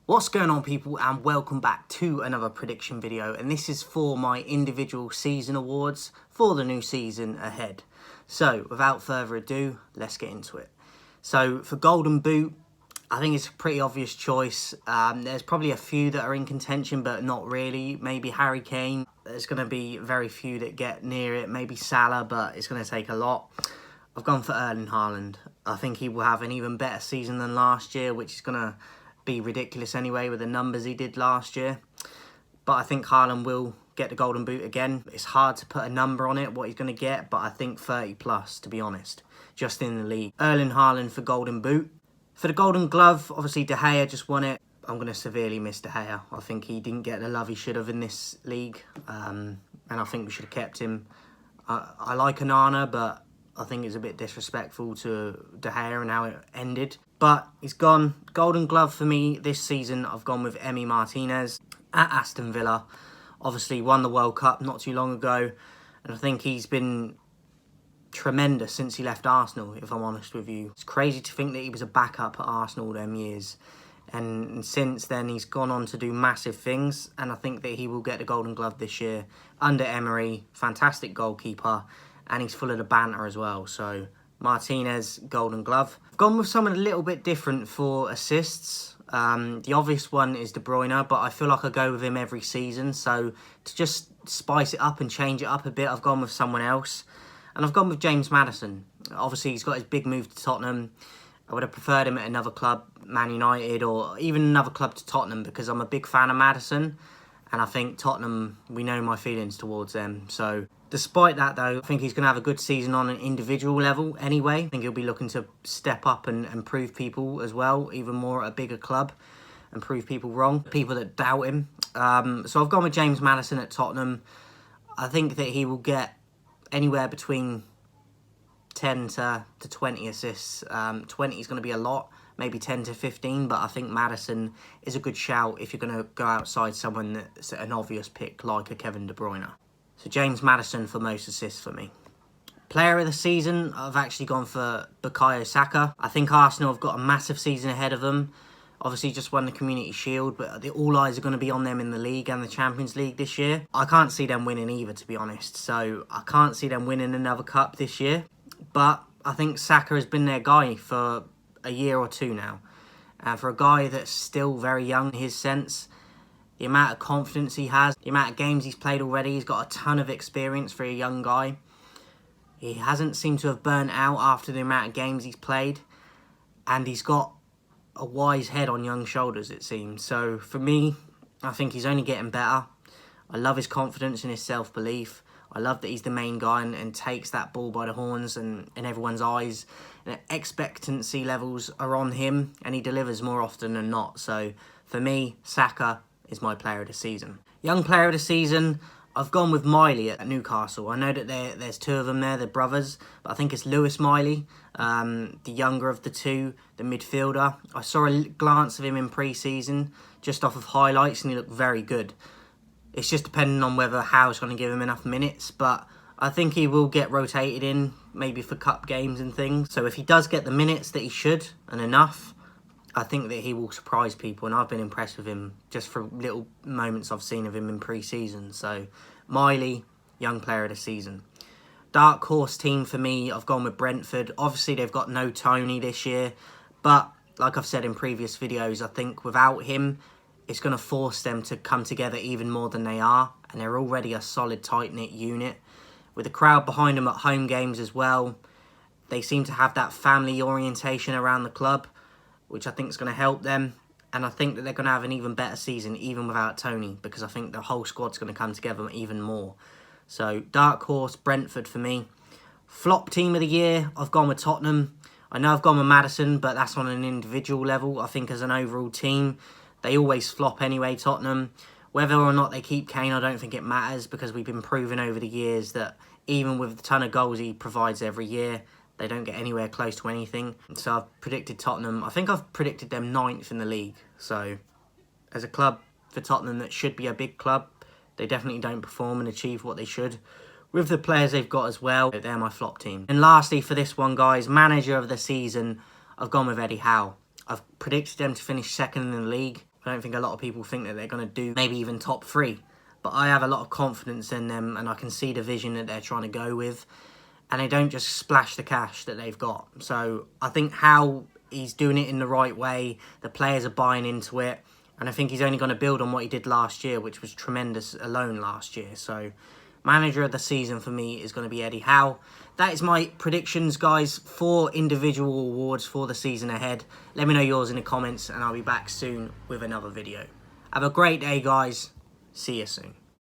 What's going on, people, and welcome back to another prediction video, and this is for my individual season awards for the new season ahead. So without further ado, let's get into it. So for Golden Boot, I think it's a pretty obvious choice. There's probably a few that are in contention, but not really. Maybe Harry Kane. There's going to be very few that get near it. Maybe Salah, but it's going to take a lot. I've gone for Erling Haaland. I think he will have an even better season than last year, which is going to be ridiculous anyway with the numbers he did last year. But I think Haaland will get the Golden Boot again. It's hard to put a number on it, what he's going to get, but I think 30 plus, to be honest, just in the league. Erling Haaland for Golden Boot. For the Golden Glove, obviously De Gea just won it. I'm going to severely miss De Gea. I think he didn't get the love he should have in this league, and I think we should have kept him. I like Onana, but I think it's a bit disrespectful to De Gea and how it ended. But he's gone. Golden Glove for me this season, I've gone with Emi Martinez at Aston Villa. Obviously won the World Cup not too long ago, and I think he's been tremendous since he left Arsenal, if I'm honest with you. It's crazy to think that he was a backup at Arsenal them years. And since then, he's gone on to do massive things, and I think that he will get the Golden Glove this year under Emery. Fantastic goalkeeper, and he's full of the banter as well. So Martinez, Golden Glove. I've gone with someone a little bit different for assists. The obvious one is De Bruyne, but I feel like I go with him every season. So to just spice it up and change it up a bit, I've gone with someone else. And I've gone with James Maddison. Obviously, he's got his big move to Tottenham. I would have preferred him at another club, Man United, or even another club to Tottenham, because I'm a big fan of Maddison. And I think Tottenham, we know my feelings towards them. So despite that, though, I think he's going to have a good season on an individual level anyway. I think he'll be looking to step up and prove people as well, even more at a bigger club, and prove people wrong, people that doubt him. So I've gone with James Maddison at Tottenham. I think that he will get anywhere between 10 to 20 assists. 20 is going to be a lot, maybe 10 to 15, but I think Maddison is a good shout if you're going to go outside someone that's an obvious pick like a Kevin De Bruyne. So James Maddison for most assists for me. Player of the season, I've actually gone for Bukayo Saka. I think Arsenal have got a massive season ahead of them. Obviously just won the Community Shield, but all eyes are going to be on them in the league and the Champions League this year. I can't see them winning either, to be honest. So I can't see them winning another cup this year. But I think Saka has been their guy for a year or two now. And for a guy that's still very young in his sense, the amount of confidence he has, the amount of games he's played already, he's got a ton of experience for a young guy. He hasn't seemed to have burnt out after the amount of games he's played. And he's got a wise head on young shoulders, it seems. So for me, I think he's only getting better. I love his confidence and his self-belief. I love that he's the main guy and takes that ball by the horns and everyone's eyes. And expectancy levels are on him, and he delivers more often than not. So for me, Saka is my player of the season. Young player of the season, I've gone with Miley at Newcastle. I know that there's two of them there, they're brothers, but I think it's Lewis Miley, the younger of the two, the midfielder. I saw a glance of him in pre-season, just off of highlights, and he looked very good. It's just depending on whether Howe's going to give him enough minutes, but I think he will get rotated in, maybe for cup games and things. So if he does get the minutes that he should, and enough, I think that he will surprise people, and I've been impressed with him just for little moments I've seen of him in pre-season. So Miley, young player of the season. Dark horse team for me, I've gone with Brentford. Obviously they've got no Tony this year, but like I've said in previous videos, I think without him, it's going to force them to come together even more than they are, and they're already a solid, tight-knit unit. With the crowd behind them at home games as well, they seem to have that family orientation around the club, which I think is going to help them. And I think that they're going to have an even better season, even without Tony, because I think the whole squad's going to come together even more. So, dark horse, Brentford for me. Flop team of the year, I've gone with Tottenham. I know I've gone with Maddison, but that's on an individual level. I think as an overall team, they always flop anyway, Tottenham. Whether or not they keep Kane, I don't think it matters, because we've been proving over the years that even with the ton of goals he provides every year, they don't get anywhere close to anything. So I've predicted Tottenham. I think I've predicted them 9th in the league. So as a club for Tottenham that should be a big club, they definitely don't perform and achieve what they should. With the players they've got as well, they're my flop team. And lastly for this one, guys, manager of the season, I've gone with Eddie Howe. I've predicted them to finish second in the league. I don't think a lot of people think that they're going to do maybe even top 3. But I have a lot of confidence in them, and I can see the vision that they're trying to go with. And they don't just splash the cash that they've got. So I think how he's doing it in the right way, the players are buying into it. And I think he's only going to build on what he did last year, which was tremendous alone last year. So manager of the season for me is going to be Eddie Howe. That is my predictions, guys, for individual awards for the season ahead. Let me know yours in the comments, and I'll be back soon with another video. Have a great day, guys. See you soon.